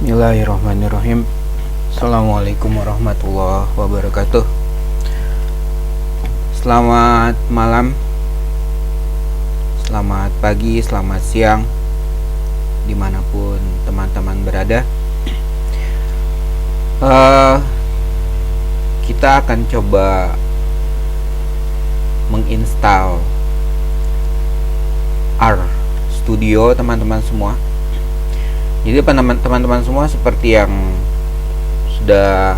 Bismillahirrahmanirrahim. Assalamualaikum warahmatullahi wabarakatuh. Selamat malam, selamat pagi, selamat siang, dimanapun teman-teman berada. Kita akan coba menginstal R Studio teman-teman semua. Jadi teman-teman semua, seperti yang sudah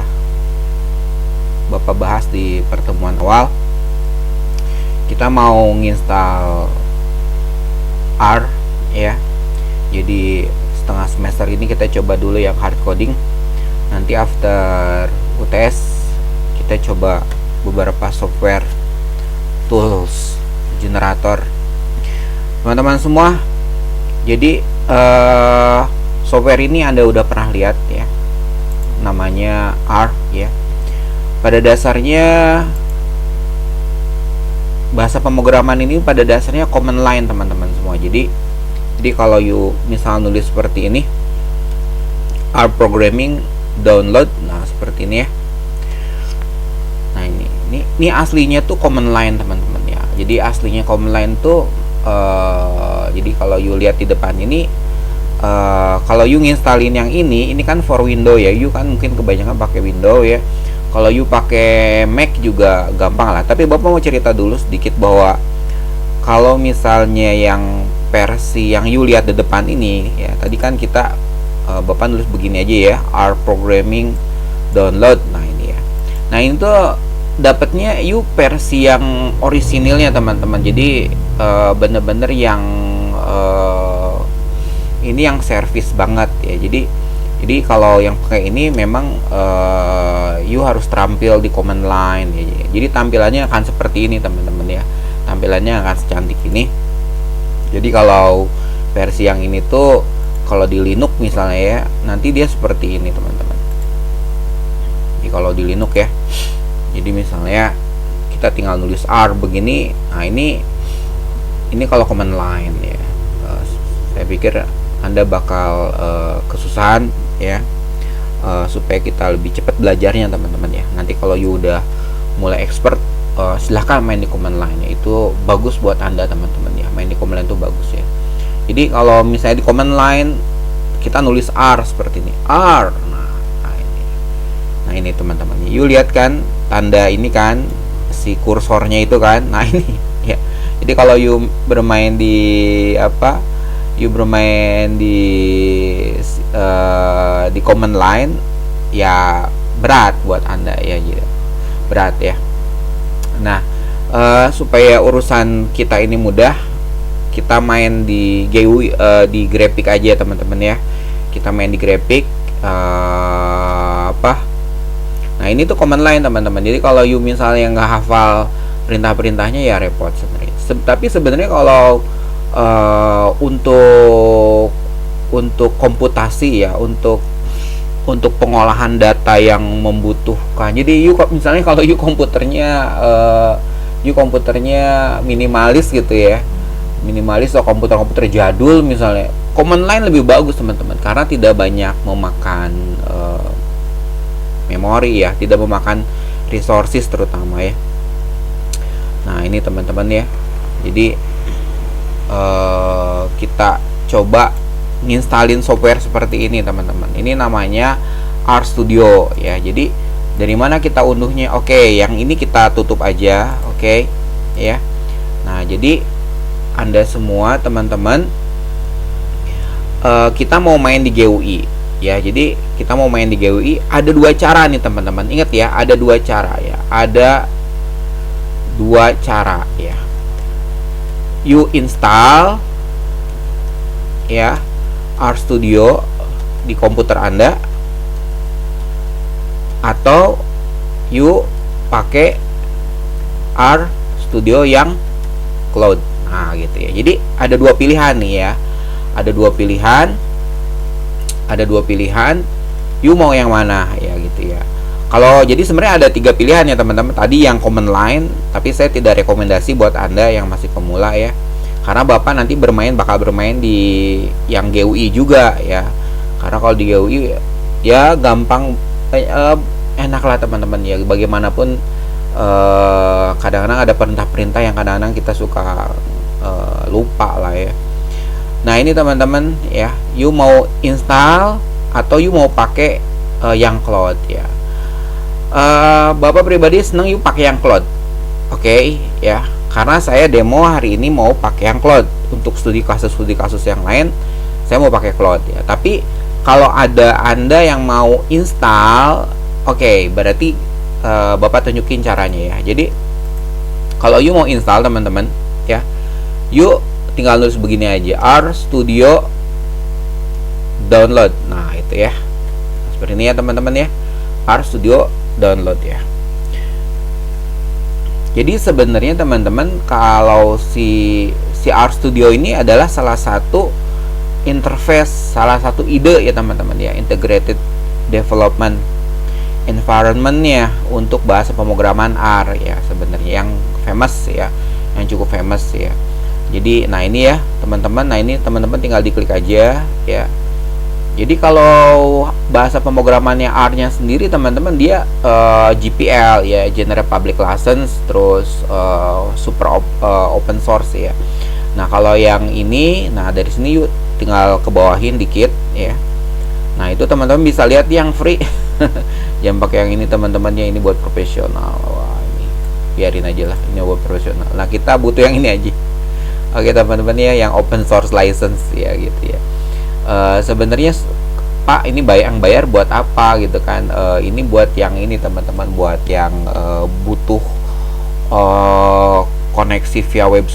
Bapak bahas di pertemuan awal, kita mau nginstal R ya. Jadi setengah semester ini kita coba dulu yang hard coding. Nanti after UTS kita coba beberapa software tools generator. Teman-teman semua, jadi software ini Anda udah pernah lihat ya, namanya R ya. Pada dasarnya bahasa pemrograman ini pada dasarnya command line teman-teman semua. Jadi kalau you misal nulis seperti ini, R programming download, nah seperti ini ya. Nah ini aslinya tuh command line teman-teman ya. Jadi aslinya command line tuh jadi kalau you lihat di depan ini, kalau you nginstalin yang ini kan for Windows ya. You kan mungkin kebanyakan pakai Windows ya. Kalau you pakai Mac juga gampang lah. Tapi Bapak mau cerita dulu sedikit bahwa kalau misalnya yang versi yang you lihat di depan ini ya, tadi kan kita Bapak nulis begini aja ya, R programming download. Nah ini ya. Nah ini tuh dapatnya you versi yang orisinilnya teman-teman. Jadi bener-bener yang ini yang service banget ya. Jadi kalau yang pakai ini memang you harus terampil di command line ya. Jadi tampilannya akan seperti ini teman-teman ya. Tampilannya akan secantik ini. Jadi kalau versi yang ini tuh kalau di Linux misalnya ya, nanti dia seperti ini teman-teman. Jadi kalau di Linux ya, jadi misalnya kita tinggal nulis R begini. Nah ini kalau command line ya. Saya pikir Anda bakal kesusahan ya, supaya kita lebih cepat belajarnya teman-teman ya. Nanti kalau you udah mulai expert, silahkan main di command line ya. Itu bagus buat Anda teman-teman ya. Main di command line itu bagus ya. Jadi kalau misalnya di command line kita nulis R seperti ini, R. Nah ini teman-teman, you lihat kan tanda ini kan, si kursornya itu kan. Nah ini ya. Jadi kalau you bermain di di command line ya, berat buat Anda ya, gitu. Berat ya. Nah supaya urusan kita ini mudah, kita main di GUI, di grafik aja teman-teman ya. Kita main di grafik nah ini tuh command line teman-teman. Jadi kalau you misalnya nggak hafal perintah-perintahnya ya repot sebenarnya. Tapi sebenarnya kalau untuk komputasi ya, untuk pengolahan data yang membutuhkan. Jadi misalnya kalau komputernya minimalis gitu ya, minimalis atau komputer jadul misalnya, command line lebih bagus teman-teman, karena tidak banyak memakan memori ya, tidak memakan resources terutama ya. Nah ini teman-teman ya. Jadi kita coba nginstalin software seperti ini teman-teman. Ini namanya R Studio ya. Jadi dari mana kita unduhnya? Oke, yang ini kita tutup aja. Oke ya. Nah jadi Anda semua teman-teman, kita mau main di GUI ya. Jadi kita mau main di GUI, ada dua cara nih teman-teman. Ingat ya, ada dua cara ya. Ada dua cara ya. You install ya R Studio di komputer Anda, atau you pakai R Studio yang cloud. Nah gitu ya. Jadi ada dua pilihan nih ya. Ada dua pilihan. You mau yang mana ya gitu ya. Kalau jadi sebenarnya ada tiga pilihan ya teman-teman. Tadi yang command line, tapi saya tidak rekomendasi buat Anda yang masih pemula ya. Karena Bapak nanti bakal bermain di yang GUI juga ya. Karena kalau di GUI ya gampang, enak lah teman-teman ya. Bagaimanapun kadang-kadang ada perintah-perintah yang kadang-kadang kita suka lupa lah ya. Nah ini teman-teman ya, you mau install atau you mau pakai yang cloud ya. Bapak pribadi seneng you pakai yang cloud, oke ya, karena saya demo hari ini mau pakai yang cloud. Untuk studi kasus yang lain saya mau pakai cloud ya. Tapi kalau ada Anda yang mau install, oke, berarti Bapak tunjukin caranya ya. Jadi kalau you mau install teman-teman ya, you tinggal nulis begini aja, RStudio download. Nah itu ya, seperti ini ya teman-teman ya, RStudio download ya. Jadi sebenarnya teman-teman, kalau si RStudio ini adalah salah satu interface, salah satu ide ya teman-teman ya, integrated development environment-nya untuk bahasa pemrograman R ya, sebenarnya yang famous ya, yang cukup famous ya. Jadi nah ini ya teman-teman, nah ini teman-teman tinggal diklik aja ya. Jadi kalau bahasa pemrogramannya R-nya sendiri teman-teman, dia GPL ya, General Public License, terus super open source ya. Nah kalau yang ini, nah dari sini yuk tinggal ke bawahin dikit ya. Nah itu teman-teman bisa lihat yang free. Jangan pakai yang ini teman-temannya, ini buat profesional. Wah ini biarin aja lah, ini buat profesional. Nah kita butuh yang ini aja. Oke teman-teman ya, yang open source license ya gitu ya. Sebenarnya Pak ini yang bayar buat apa gitu kan? Ini buat yang ini teman-teman, buat yang butuh koneksi via web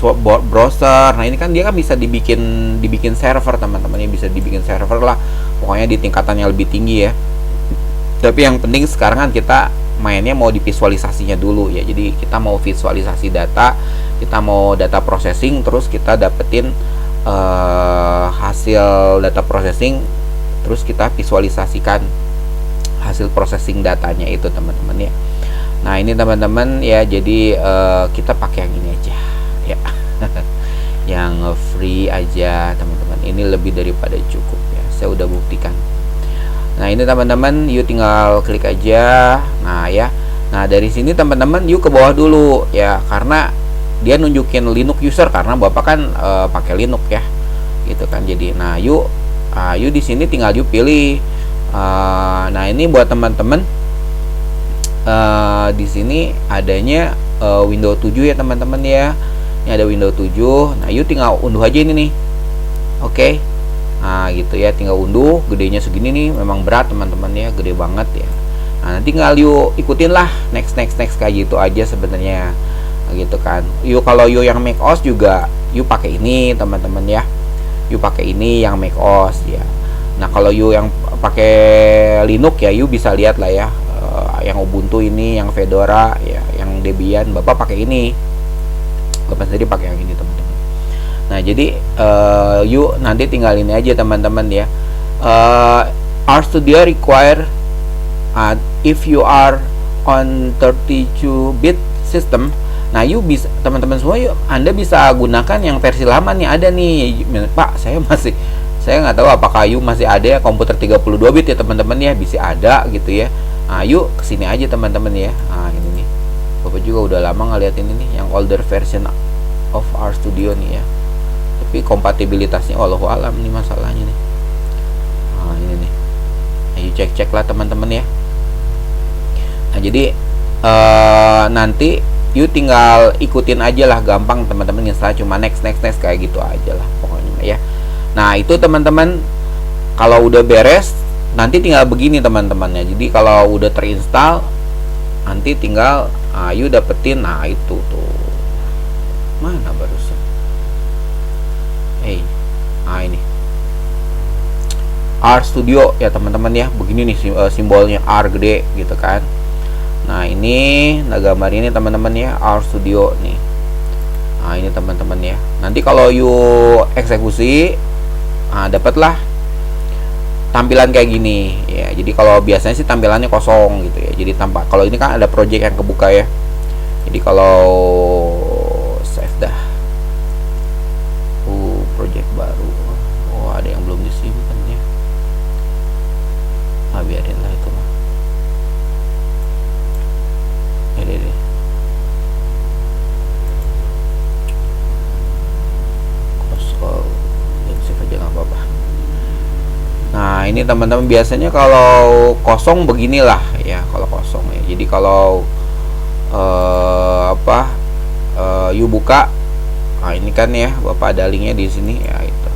browser. Nah ini kan dia kan bisa dibikin server teman-teman ya, bisa dibikin server lah, pokoknya di tingkatan yang lebih tinggi ya. Tapi yang penting sekarang kan kita mainnya mau di visualisasinya dulu ya. Jadi kita mau visualisasi data, kita mau data processing, terus kita dapetin hasil data processing, terus kita visualisasikan hasil processing datanya itu teman-teman ya. Nah ini teman-teman ya, jadi kita pakai yang ini aja ya. Yang free aja teman-teman, ini lebih daripada cukup ya, saya udah buktikan. Nah ini teman-teman, yuk tinggal klik aja. Nah ya, nah dari sini teman-teman yuk ke bawah dulu ya, karena dia nunjukin Linux user, karena bapak kan pakai Linux ya gitu kan. Jadi nah yuk di sini tinggal yuk pilih. Nah ini buat teman-teman, di sini adanya Windows 7 ya teman-teman ya. Ini ada Windows 7. Nah yuk tinggal unduh aja ini nih, oke. Nah gitu ya, tinggal unduh. Gedenya segini nih, memang berat teman-teman ya, gede banget ya. Nah nanti tinggal yuk ikutin lah, next kayak gitu aja sebenarnya. Nah, gitu kan. Yuk kalau yuk yang macOS juga yuk pakai ini teman-teman ya. Yuk pakai ini yang macOS ya. Nah kalau yuk yang pakai Linux ya, yuk bisa lihat lah ya, yang Ubuntu ini, yang Fedora ya, yang Debian, bapak pakai ini. Bapak sendiri pakai yang ini teman-teman. Nah jadi yuk nanti tinggal ini aja teman-teman ya. RStudio require if you are on 32-bit system. Nah yuk bisa teman-teman semua, yuk Anda bisa gunakan yang versi lama nih, ada nih Pak, saya nggak tahu apakah yuk masih ada ya komputer 32-bit ya teman-teman ya, bisa ada gitu ya. Nah yuk kesini aja teman-teman ya. Nah ini nih, Bapak juga udah lama ngeliat ini nih, yang older version of RStudio nih ya. Tapi kompatibilitasnya wallahu alam nih masalahnya nih. Nah ini nih, ayo cek lah teman-teman ya. Nah jadi nanti you tinggal ikutin aja lah, gampang teman-teman, install cuma next kayak gitu aja lah pokoknya ya. Nah itu teman-teman, kalau udah beres nanti tinggal begini teman-teman ya. Jadi kalau udah terinstall nanti tinggal you dapetin, nah itu tuh mana barusan. Nah ini RStudio ya teman-teman ya, begini nih simbolnya R gede gitu kan. Nah ini gambar ini teman-teman ya, RStudio nih. Nah ini teman-teman ya, nanti kalau you eksekusi, dapatlah tampilan kayak gini ya. Jadi kalau biasanya sih tampilannya kosong gitu ya, jadi tampak. Kalau ini kan ada project yang kebuka ya, jadi kalau save dah, project baru, ada yang belum disimpan ya. ini teman-teman biasanya kalau kosong beginilah ya, kalau kosong ya. Jadi kalau you buka, nah ini kan ya Bapak ada linknya di sini ya itu.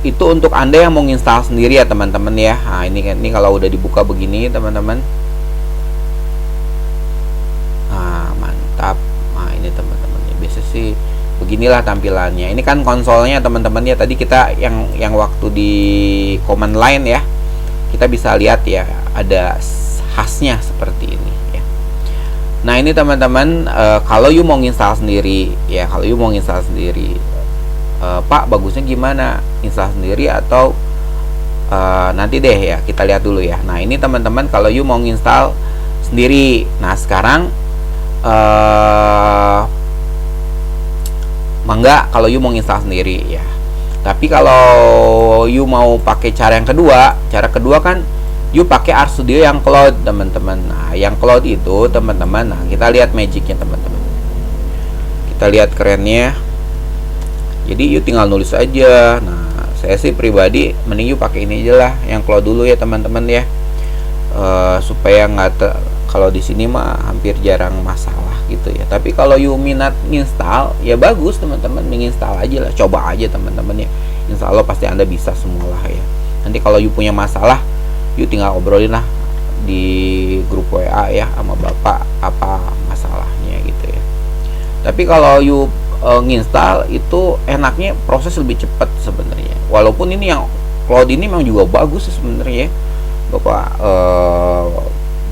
Itu untuk Anda yang mau install sendiri ya teman-teman ya. Nah ini kalau udah dibuka begini teman-teman. Nah mantap. Nah ini teman-teman ya, biasa sih beginilah tampilannya. Ini kan konsolnya teman-teman ya. Tadi kita yang waktu di command line ya, kita bisa lihat ya ada khasnya seperti ini ya. Nah ini teman-teman, kalau you mau install sendiri ya, kalau you mau install sendiri, Pak bagusnya gimana, install sendiri atau nanti deh ya, kita lihat dulu ya. Nah ini teman-teman, kalau you mau install sendiri, nah sekarang mangga kalau you mau install sendiri ya. Tapi kalau you mau pakai cara yang kedua, cara kedua kan you pakai RStudio yang cloud teman-teman. Nah yang cloud itu teman-teman, nah kita lihat magicnya teman-teman, kita lihat kerennya. Jadi you tinggal nulis aja. Nah saya sih pribadi mending you pakai ini aja lah, yang cloud dulu ya teman-teman ya, supaya nggak kalau di sini mah hampir jarang masalah gitu ya. Tapi kalau you minat install ya bagus teman-teman, menginstal aja lah, coba aja teman-teman ya. Insya Allah pasti Anda bisa semualah ya. Nanti kalau you punya masalah, you tinggal obrolin lah di grup WA ya sama Bapak apa masalahnya gitu ya. Tapi kalau you nginstal itu enaknya proses lebih cepat sebenarnya. Walaupun ini yang cloud ini memang juga bagus sebenarnya ya Bapak.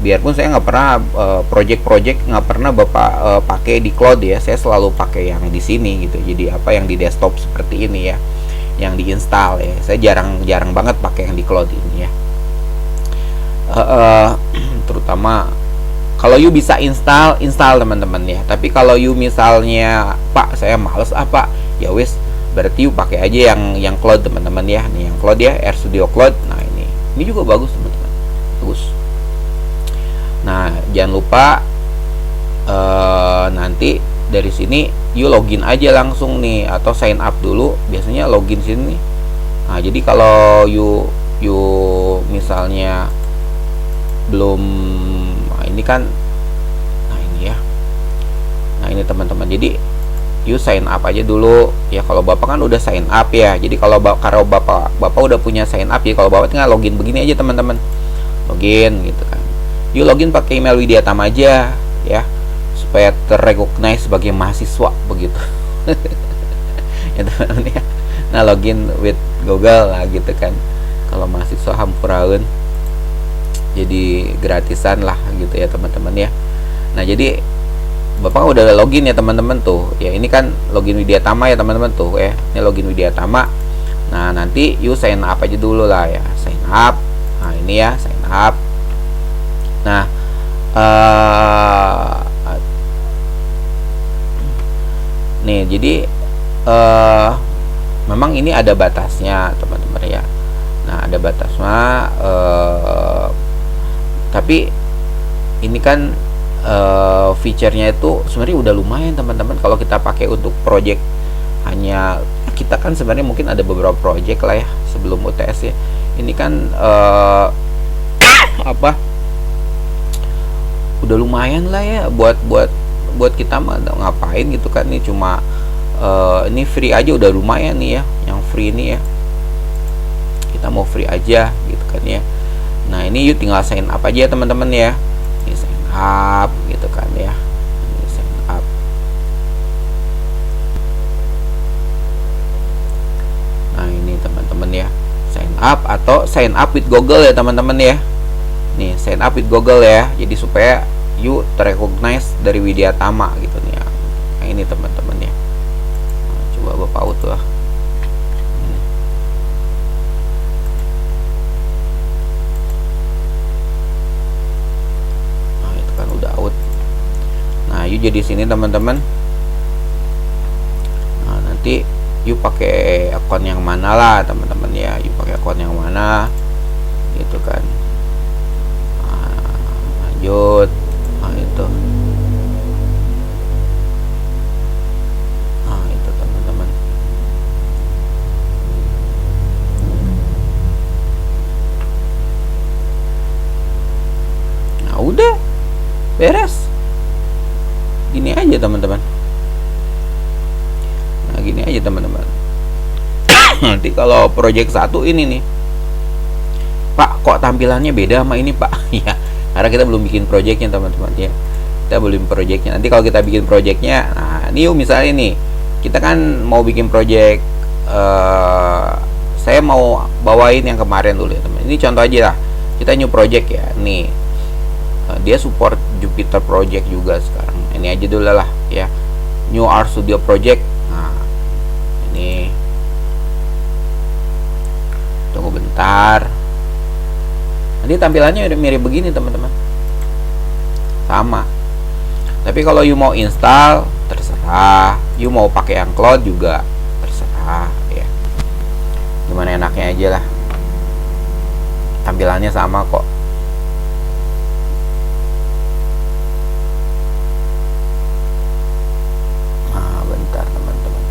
Biarpun saya nggak pernah project nggak pernah Bapak pakai di cloud ya, saya selalu pakai yang di sini gitu. Jadi apa yang di desktop seperti ini ya, yang diinstal ya, saya jarang banget pakai yang di cloud ini ya. Terutama kalau you bisa install teman-teman ya. Tapi kalau you misalnya Pak saya males apa ya wes, berarti you pakai aja yang cloud teman-teman ya. Nih yang cloud ya, RStudio Cloud. Nah ini juga bagus teman-teman, bagus. Nah jangan lupa nanti dari sini you login aja langsung nih, atau sign up dulu, biasanya login sini. Nah jadi kalau you misalnya belum, nah ini kan, nah ini ya, nah ini teman-teman, jadi you sign up aja dulu ya. Kalau Bapak kan udah sign up ya, jadi kalau Bapak udah punya sign up ya, kalau Bapak tinggal login begini aja teman-teman, login gitu kan. You login pakai email Widyatama aja ya, supaya terrecognize sebagai mahasiswa begitu. Ya teman-teman ya. Nah login with Google lah gitu kan. Kalau mahasiswa hampuraun, jadi gratisan lah gitu ya teman-teman ya. Nah jadi Bapak udah login ya teman-teman tuh ya. Ini kan login Widyatama ya teman-teman tuh ya. Ini login Widyatama. Nah nanti you sign up aja dulu lah ya, sign up. Nah ini ya sign up. Nah nih jadi memang ini ada batasnya teman-teman ya. Nah ada batasnya, tapi ini kan feature-nya itu sebenarnya udah lumayan teman-teman kalau kita pakai untuk project. Hanya kita kan sebenarnya mungkin ada beberapa project lah ya sebelum UTS ya. Ini kan udah lumayan lah ya buat kita mah ngapain gitu kan. Ini cuma ini free aja udah lumayan nih ya, yang free ini ya, kita mau free aja gitu kan ya. Nah ini you tinggal sign up aja teman-teman ya. Ini sign up gitu kan ya, ini sign up. Nah ini teman-teman ya, sign up atau sign up with Google ya teman-teman ya. Nih sign up with Google ya, jadi supaya you terrecognize dari Widyatama gitu nih ya. Nah ini teman-teman ya. Nah, coba Bapak auto lah. Nah itu kan udah out. Nah you jadi sini teman-teman. Nah nanti you pakai akun yang mana lah teman-teman ya, you pakai akun yang mana gitu kan. Lanjut. Nah itu, nah itu teman-teman. beres. Gini aja teman-teman. Nah gini aja teman-teman. Nanti kalau project 1 ini nih, Pak kok tampilannya beda sama ini Pak? Ya karena kita belum bikin projectnya teman-teman ya. Kita belum projectnya. Nanti kalau kita bikin projectnya, nah ini misalnya nih, kita kan mau bikin project, saya mau bawain yang kemarin dulu ya teman. Ini contoh aja lah. Kita new project ya. Nih dia support Jupyter project juga sekarang. Ini aja dulu lah ya. New RStudio project. Nah ini, tunggu bentar. Nanti tampilannya udah mirip begini teman-teman, sama. Tapi kalau you mau install terserah, you mau pakai yang cloud juga terserah ya. Gimana enaknya aja lah. Tampilannya sama kok. Nah bentar teman-teman.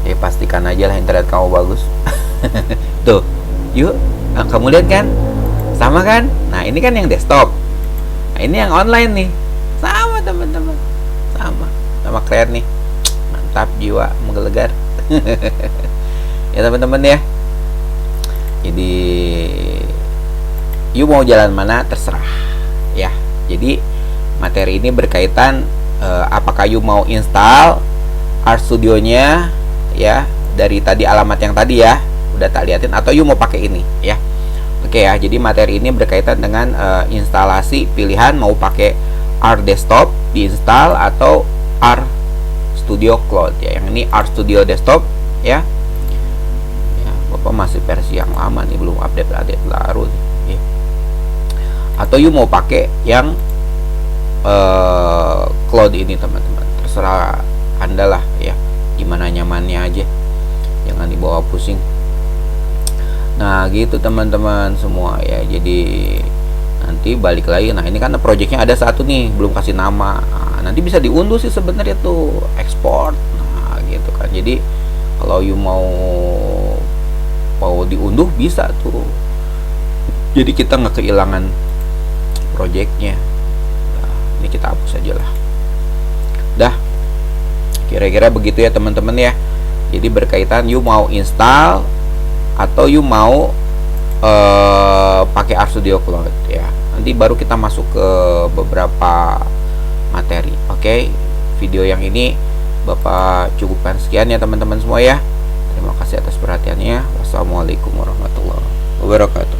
Ya pastikan aja lah internet kamu bagus. Tuh, yuk, kamu lihat kan, sama kan? Nah ini kan yang desktop. Nah ini yang online nih, sama teman-teman, sama keren nih, mantap, jiwa menggelegar. Ya teman-teman ya. Jadi, yuk mau jalan mana terserah, ya. Jadi materi ini berkaitan apakah you mau install RStudio-nya ya dari tadi alamat yang tadi ya udah tak liatin, atau you mau pakai ini ya. Oke ya, jadi materi ini berkaitan dengan instalasi pilihan mau pakai RDesktop diinstal atau RStudio Cloud ya. Yang ini RStudio Desktop ya. Ya, Bapak masih versi yang lama nih, belum update baru nih, ya. Atau you mau pakai yang cloud ini teman-teman, terserah Anda lah ya, gimana nyamannya aja, jangan dibawa pusing. Nah gitu teman-teman semua ya. Jadi nanti balik lagi. Nah ini kan projectnya ada satu nih belum kasih nama. Nah, nanti bisa diunduh sih sebenarnya tuh, export. Nah gitu kan. Jadi kalau you mau diunduh bisa tuh. Jadi kita nggak kehilangan projectnya. Nah, ini kita hapus aja lah. Dah. Kira-kira begitu ya teman-teman ya. Jadi berkaitan you mau install atau you mau pakai RStudio Cloud ya. Nanti baru kita masuk ke beberapa materi. Oke, video yang ini Bapak cukupkan sekian ya teman-teman semua ya. Terima kasih atas perhatiannya. Wassalamualaikum warahmatullahi wabarakatuh.